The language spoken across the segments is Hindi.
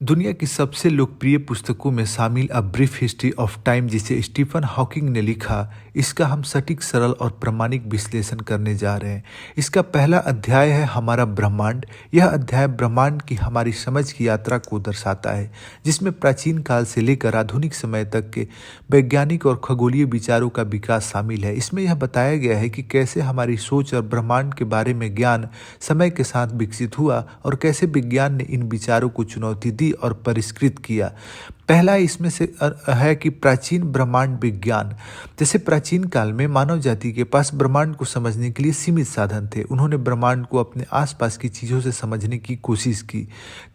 दुनिया की सबसे लोकप्रिय पुस्तकों में शामिल a brief history of time जिसे स्टीफन हॉकिंग ने लिखा, इसका हम सटीक, सरल और प्रामाणिक विश्लेषण करने जा रहे हैं। इसका पहला अध्याय है हमारा ब्रह्मांड। यह अध्याय ब्रह्मांड की हमारी समझ की यात्रा को दर्शाता है, जिसमें प्राचीन काल से लेकर आधुनिक समय तक के वैज्ञानिक और खगोलीय विचारों का विकास शामिल है। इसमें यह बताया गया है कि कैसे हमारी सोच और ब्रह्मांड के बारे में ज्ञान समय के साथ विकसित हुआ और कैसे विज्ञान ने इन विचारों को चुनौती दी और परिष्कृत किया। पहला इसमें से है कि प्राचीन ब्रह्मांड विज्ञान। जैसे प्राचीन काल में मानव जाति के पास ब्रह्मांड को समझने के लिए सीमित साधन थे। उन्होंने ब्रह्मांड को अपने आसपास की चीज़ों से समझने की कोशिश की।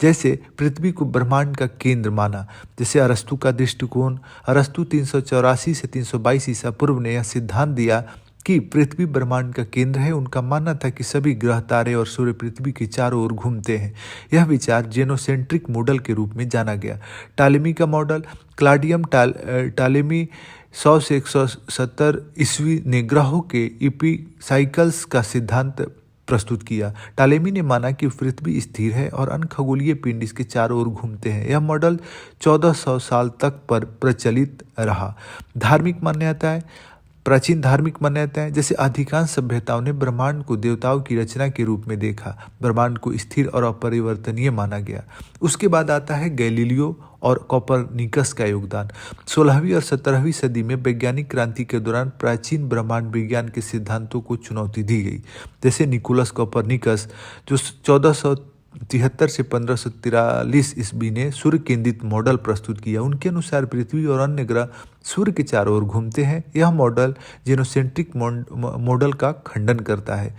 जैसे पृथ्वी को ब्रह्मांड का केंद्र माना। जैसे अरस्तु का दृष्टिकोण। अरस्तु 384 से 322 ईसा पूर्व ने यह सिद्धांत दिया कि पृथ्वी ब्रह्मांड का केंद्र है। उनका मानना था कि सभी ग्रह, तारे और सूर्य पृथ्वी के चारों ओर घूमते हैं। यह विचार जेनोसेंट्रिक मॉडल के रूप में जाना गया। टालेमी का मॉडल। क्लाडियम टालेमी 100 से 170 ईस्वी ने ग्रहों के इपीसाइकल्स का सिद्धांत प्रस्तुत किया। टालेमी ने माना कि पृथ्वी स्थिर है और अन्य खगोलीय पिंड इसके चारों ओर घूमते हैं। यह मॉडल 1400 साल तक पर प्रचलित रहा। धार्मिक मान्यताएं। प्राचीन धार्मिक मान्यताएं। जैसे अधिकांश सभ्यताओं ने ब्रह्मांड को देवताओं की रचना के रूप में देखा। ब्रह्मांड को स्थिर और अपरिवर्तनीय माना गया। उसके बाद आता है गैलीलियो और कोपरनिकस का योगदान। 16वीं और 17वीं सदी में वैज्ञानिक क्रांति के दौरान प्राचीन ब्रह्मांड विज्ञान के सिद्धांतों को चुनौती दी गई। जैसे निकोलस कोपरनिकस, जो 1473 से 1543 ईस्वी ने सूर्य केंद्रित मॉडल प्रस्तुत किया। उनके अनुसार पृथ्वी और अन्य ग्रह सूर्य के चारों ओर घूमते हैं। यह मॉडल जेनोसेंट्रिक मॉडल का खंडन करता है।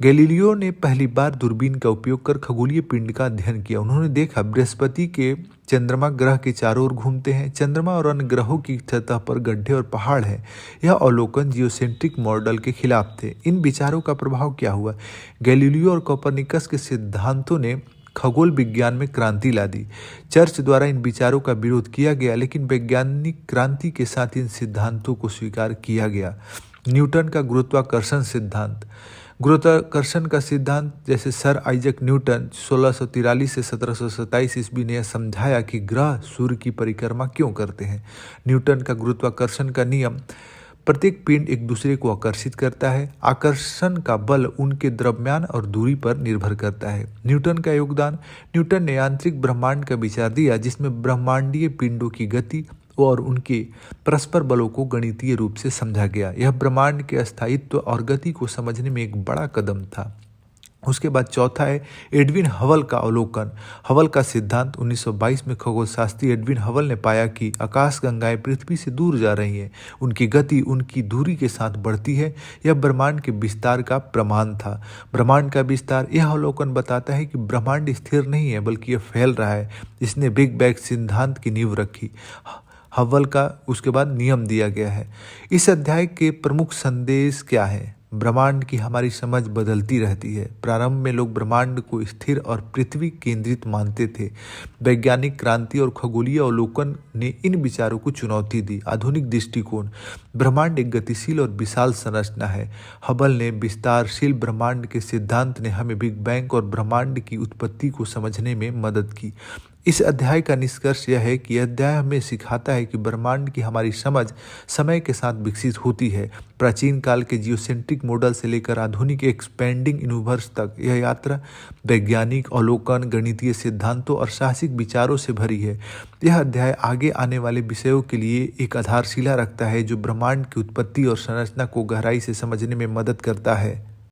गैलीलियो ने पहली बार दूरबीन का उपयोग कर खगोलीय पिंड का अध्ययन किया। उन्होंने देखा बृहस्पति के चंद्रमा ग्रह के चारों ओर घूमते हैं। चंद्रमा और अन्य ग्रहों की सतह पर गड्ढे और पहाड़ हैं। यह अवलोकन जियोसेंट्रिक मॉडल के खिलाफ थे। इन विचारों का प्रभाव क्या हुआ? गैलीलियो और कोपरनिकस के सिद्धांतों ने खगोल विज्ञान में क्रांति ला दी। चर्च द्वारा इन विचारों का विरोध किया गया, लेकिन वैज्ञानिक क्रांति के साथ इन सिद्धांतों को स्वीकार किया गया। न्यूटन का गुरुत्वाकर्षण सिद्धांत। गुरुत्वाकर्षण का सिद्धांत, जैसे सर आइजक न्यूटन 1643 से 1727 ईस्वी ने यह समझाया कि ग्रह सूर्य की परिक्रमा क्यों करते हैं। न्यूटन का गुरुत्वाकर्षण का नियम। प्रत्येक पिंड एक दूसरे को आकर्षित करता है। आकर्षण का बल उनके द्रव्यमान और दूरी पर निर्भर करता है। न्यूटन का योगदान। न्यूटन ने यांत्रिक ब्रह्मांड का विचार दिया, जिसमें ब्रह्मांडीय पिंडों की गति और उनके परस्पर बलों को गणितीय रूप से समझा गया। यह ब्रह्मांड के स्थायित्व और गति को समझने में एक बड़ा कदम था। उसके बाद चौथा है एडविन हबल का अवलोकन। हबल का सिद्धांत 1922 में खगोलशास्त्री एडविन हबल ने पाया कि आकाशगंगाएं पृथ्वी से दूर जा रही हैं। उनकी गति उनकी दूरी के साथ बढ़ती है। यह ब्रह्मांड के विस्तार का प्रमाण था। ब्रह्मांड का विस्तार। यह अवलोकन बताता है कि ब्रह्मांड स्थिर नहीं है, बल्कि यह फैल रहा है। इसने बिग बैंग सिद्धांत की नींव रखी। हबल का उसके बाद नियम दिया गया है। इस अध्याय के प्रमुख संदेश क्या है? ब्रह्मांड की हमारी समझ बदलती रहती है। प्रारंभ में लोग ब्रह्मांड को स्थिर और पृथ्वी केंद्रित मानते थे। वैज्ञानिक क्रांति और खगोलीय अवलोकन ने इन विचारों को चुनौती दी। आधुनिक दृष्टिकोण। ब्रह्मांड एक गतिशील और विशाल संरचना है। हबल ने विस्तारशील ब्रह्मांड के सिद्धांत ने हमें बिग बैंग और ब्रह्मांड की उत्पत्ति को समझने में मदद की। इस अध्याय का निष्कर्ष यह है कि यह अध्याय हमें सिखाता है कि ब्रह्मांड की हमारी समझ समय के साथ विकसित होती है। प्राचीन काल के जियोसेंट्रिक मॉडल से लेकर आधुनिक एक्सपेंडिंग यूनिवर्स तक यह यात्रा वैज्ञानिक अवलोकन, गणितीय सिद्धांतों और साहसिक विचारों से भरी है। यह अध्याय आगे आने वाले विषयों के लिए एक आधारशिला रखता है, जो ब्रह्मांड की उत्पत्ति और संरचना को गहराई से समझने में मदद करता है।